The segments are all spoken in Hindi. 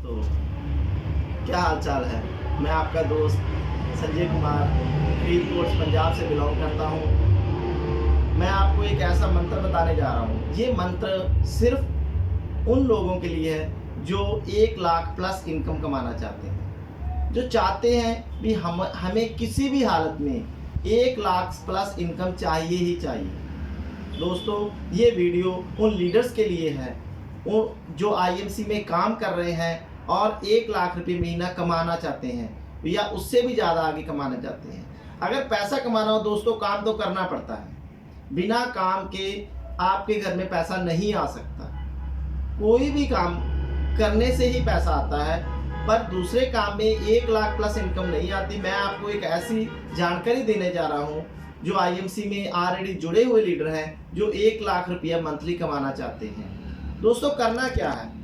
तो क्या हाल चाल है। मैं आपका दोस्त संजय कुमार फरीदकोट पंजाब से बिलोंग करता हूँ। मैं आपको एक ऐसा मंत्र बताने जा रहा हूँ। ये मंत्र सिर्फ उन लोगों के लिए है जो 1 लाख प्लस इनकम कमाना चाहते हैं, जो चाहते हैं भी हमें किसी भी हालत में 1 लाख प्लस इनकम चाहिए ही चाहिए। दोस्तों, ये वीडियो उन लीडर्स के लिए है जो आईएमसी में काम कर रहे हैं और 1 लाख रुपये महीना कमाना चाहते हैं या उससे भी ज़्यादा आगे कमाना चाहते हैं। अगर पैसा कमाना हो दोस्तों, काम तो करना पड़ता है। बिना काम के आपके घर में पैसा नहीं आ सकता। कोई भी काम करने से ही पैसा आता है, पर दूसरे काम में 1 लाख प्लस इनकम नहीं आती। मैं आपको एक ऐसी जानकारी देने जा रहा हूँ जो आईएमसी में ऑलरेडी जुड़े हुए लीडर हैं, जो 1 लाख रुपया मंथली कमाना चाहते हैं। दोस्तों, करना क्या है?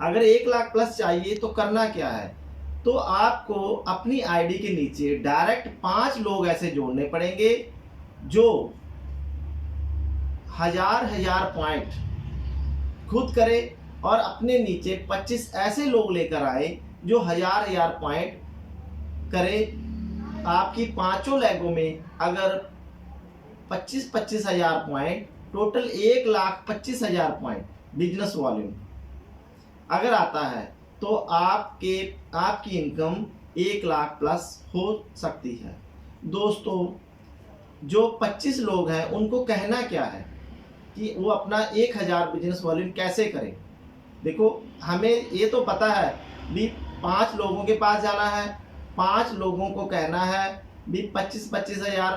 अगर 1 लाख प्लस चाहिए तो करना क्या है? तो आपको अपनी आईडी के नीचे डायरेक्ट 5 लोग ऐसे जोड़ने पड़ेंगे जो हजार पॉइंट खुद करे और अपने नीचे 25 ऐसे लोग लेकर आए जो हजार पॉइंट करे। आपकी 5 लेगों में अगर 25 हजार point, total 1,25,000 point business volume अगर आता है तो आपकी इनकम 1 लाख प्लस हो सकती है। दोस्तों, जो 25 लोग हैं उनको कहना क्या है कि वो अपना 1,000 बिजनेस वॉल्यूम कैसे करें। देखो, हमें ये तो पता है भी 5 लोगों के पास जाना है, 5 लोगों को कहना है भी 25 हजार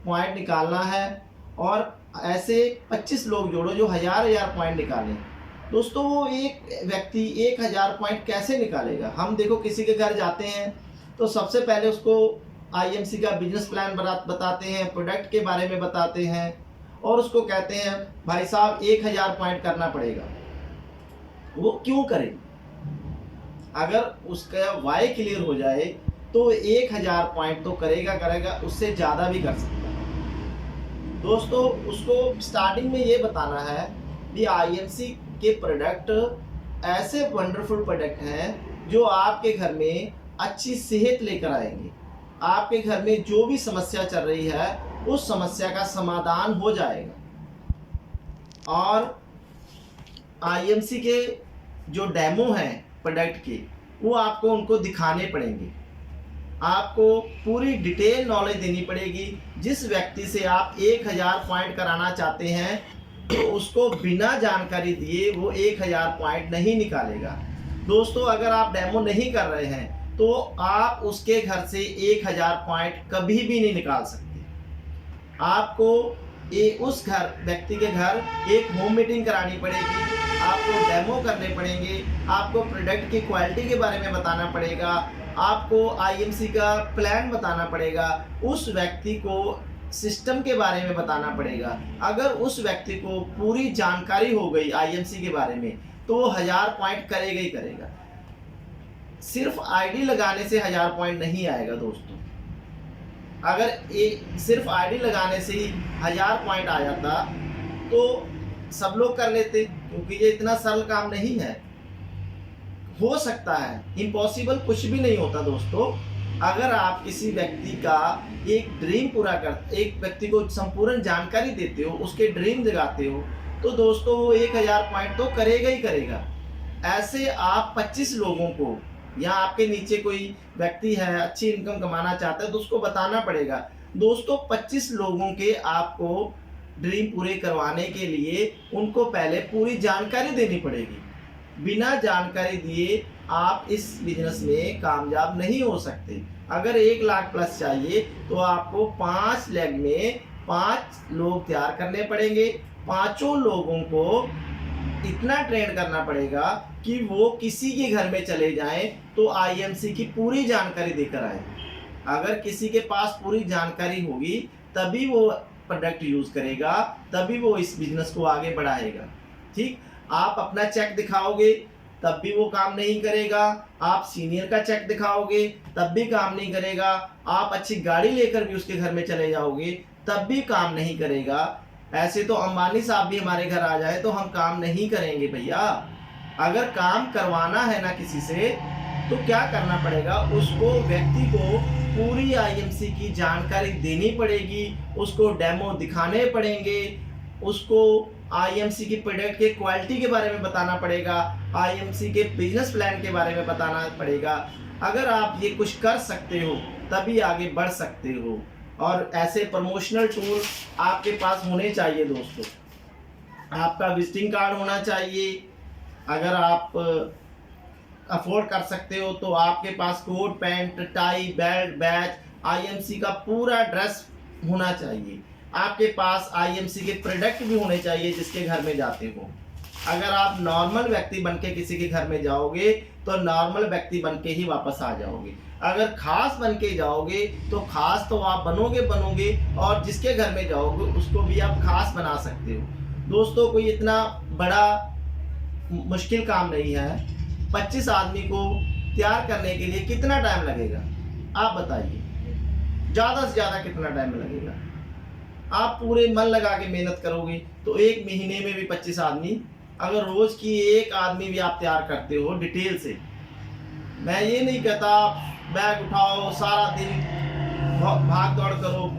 पॉइंट निकालना है और ऐसे 25 लोग जोड़ो जो हजार पॉइंट निकालें। दोस्तों, वो एक व्यक्ति 1,000 पॉइंट कैसे निकालेगा? हम देखो, किसी के घर जाते हैं तो सबसे पहले उसको आईएमसी का बिजनेस प्लान बताते हैं, प्रोडक्ट के बारे में बताते हैं और उसको कहते हैं भाई साहब 1,000 पॉइंट करना पड़ेगा। वो क्यों करे? अगर उसका वाई क्लियर हो जाए तो 1,000 पॉइंट तो करेगा, उससे ज़्यादा भी कर सकता है। दोस्तों, उसको स्टार्टिंग में ये बताना है कि आईएमसी के प्रोडक्ट ऐसे वंडरफुल प्रोडक्ट हैं जो आपके घर में अच्छी सेहत लेकर आएंगे। आपके घर में जो भी समस्या चल रही है उस समस्या का समाधान हो जाएगा। और आईएमसी के जो डेमो हैं प्रोडक्ट के, वो आपको उनको दिखाने पड़ेंगे। आपको पूरी डिटेल नॉलेज देनी पड़ेगी। जिस व्यक्ति से आप 1,000 पॉइंट कराना चाहते हैं तो उसको बिना जानकारी दिए वो 1,000 पॉइंट नहीं निकालेगा। दोस्तों, अगर आप डेमो नहीं कर रहे हैं तो आप उसके घर से 1,000 पॉइंट कभी भी नहीं निकाल सकते। आपको उस व्यक्ति के घर एक होम मीटिंग करानी पड़ेगी, आपको डेमो करने पड़ेंगे, आपको प्रोडक्ट की क्वालिटी के बारे में बताना पड़ेगा, आपको आईएमसी का प्लान बताना पड़ेगा, उस व्यक्ति को सिस्टम के बारे में बताना पड़ेगा। अगर उस व्यक्ति को पूरी जानकारी हो गई आईएमसी के बारे में तो वो 1,000 पॉइंट करेगा ही करेगा। सिर्फ आईडी लगाने से 1,000 पॉइंट नहीं आएगा दोस्तों। अगर सिर्फ आईडी लगाने से ही 1,000 पॉइंट आ जाता तो सब लोग कर लेते, क्योंकि ये इतना सरल काम नहीं है। हो सकता है, इम्पॉसिबल कुछ भी नहीं होता दोस्तों। अगर आप किसी व्यक्ति का एक ड्रीम पूरा एक व्यक्ति को संपूर्ण जानकारी देते हो, उसके ड्रीम जगाते हो, तो दोस्तों वो 1,000 पॉइंट तो करेगा ही करेगा। ऐसे आप 25 लोगों को, या आपके नीचे कोई व्यक्ति है अच्छी इनकम कमाना चाहता है तो उसको बताना पड़ेगा। दोस्तों, 25 लोगों के आपको ड्रीम पूरे करवाने के लिए उनको पहले पूरी जानकारी देनी पड़ेगी। बिना जानकारी दिए आप इस बिजनेस में कामयाब नहीं हो सकते। अगर 1 लाख प्लस चाहिए तो आपको 5 लेग में 5 लोग तैयार करने पड़ेंगे। 5 लोगों को इतना ट्रेन करना पड़ेगा कि वो किसी के घर में चले जाएं तो आईएमसी की पूरी जानकारी देकर आए। अगर किसी के पास पूरी जानकारी होगी तभी वो प्रोडक्ट यूज़ करेगा, तभी वो इस बिजनेस को आगे बढ़ाएगा। ठीक, आप अपना चेक दिखाओगे तब भी वो काम नहीं करेगा, आप सीनियर का चेक दिखाओगे तब भी काम नहीं करेगा, आप अच्छी गाड़ी लेकर भी उसके घर में चले जाओगे तब भी काम नहीं करेगा। ऐसे तो अंबानी साहब भी हमारे घर आ जाए तो हम काम नहीं करेंगे भैया। अगर काम करवाना है ना किसी से, तो क्या करना पड़ेगा, उसको व्यक्ति को पूरी आईएमसी की जानकारी देनी पड़ेगी, उसको डेमो दिखाने पड़ेंगे, उसको आईएमसी की प्रोडक्ट के क्वालिटी के बारे में बताना पड़ेगा, आईएमसी के बिजनेस प्लान के बारे में बताना पड़ेगा। अगर आप ये कुछ कर सकते हो तभी आगे बढ़ सकते हो। और ऐसे प्रमोशनल टूल आपके पास होने चाहिए दोस्तों। आपका विजिटिंग कार्ड होना चाहिए, अगर आप अफोर्ड कर सकते हो तो आपके पास coat pant tie belt badge IMC का पूरा ड्रेस होना चाहिए। आपके पास आईएमसी के प्रोडक्ट भी होने चाहिए जिसके घर में जाते हो। अगर आप नॉर्मल व्यक्ति बनके किसी के घर में जाओगे तो नॉर्मल व्यक्ति बनके ही वापस आ जाओगे। अगर खास बनके जाओगे तो खास तो आप बनोगे और जिसके घर में जाओगे उसको भी आप खास बना सकते हो। दोस्तों, कोई इतना बड़ा मुश्किल काम नहीं है। 25 आदमी को तैयार करने के लिए कितना टाइम लगेगा आप बताइए, ज़्यादा से ज़्यादा कितना टाइम लगेगा? आप पूरे मन लगा के मेहनत करोगे तो एक महीने में भी 25 आदमी, अगर रोज़ की एक आदमी भी आप तैयार करते हो डिटेल से, मैं ये नहीं कहता बैग उठाओ सारा दिन भाग दौड़ करो,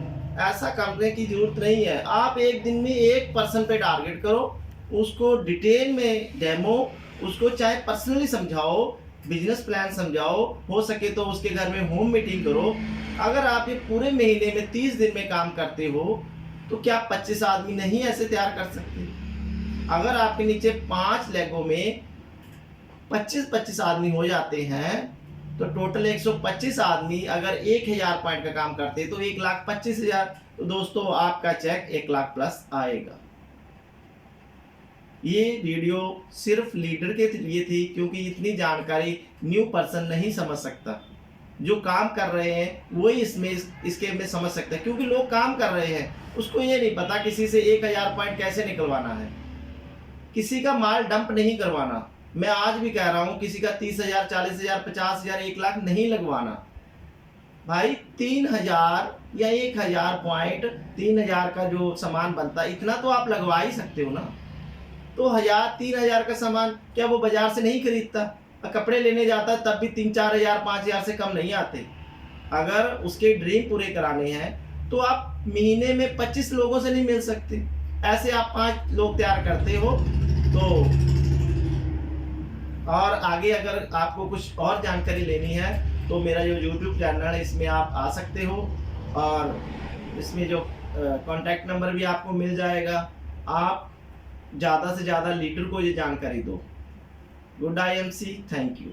ऐसा करने की जरूरत नहीं है। आप एक दिन में एक पर्सन पे टारगेट करो, उसको डिटेल में डेमो, उसको चाहे पर्सनली समझाओ, बिजनेस प्लान समझाओ, हो सके तो उसके घर में होम मीटिंग करो। अगर आप ये पूरे महीने में 30 दिन में काम करते हो तो क्या 25 आदमी नहीं ऐसे तैयार कर सकते? अगर आपके नीचे 5 लेगों में 25-25 आदमी हो जाते हैं तो टोटल 125 आदमी अगर 1000 पॉइंट का काम करते तो 1,25,000, तो दोस्तों आपका चेक 1 लाख प्लस आएगा। ये वीडियो सिर्फ लीडर के लिए थी क्योंकि इतनी जानकारी न्यू पर्सन नहीं समझ सकता। जो काम कर रहे हैं वही इसके में समझ सकते हैं, क्योंकि लोग काम कर रहे हैं, उसको ये नहीं पता किसी से 1000 पॉइंट कैसे निकलवाना है, किसी का माल डंप नहीं करवाना। मैं आज भी कह रहा हूँ किसी का 30,000 40,000 50,000 1 लाख नहीं लगवाना भाई। 3,000 या 1,000 पॉइंट, 3,000 का जो सामान बनता है इतना तो आप लगवा ही सकते हो ना। तो 3,000 का सामान क्या वो बाजार से नहीं खरीदता? कपड़े लेने जाता तब भी 3-4,000 5,000 से कम नहीं आते। अगर उसके ड्रीम पूरे कराने हैं तो आप महीने में 25 लोगों से नहीं मिल सकते, ऐसे आप 5 लोग तैयार करते हो। तो और आगे अगर आपको कुछ और जानकारी लेनी है तो मेरा जो YouTube चैनल है इसमें आप आ सकते हो, और इसमें जो कॉन्टैक्ट नंबर भी आपको मिल जाएगा। आप ज़्यादा से ज़्यादा लीडर को ये जानकारी दो। Good IMC, thank you.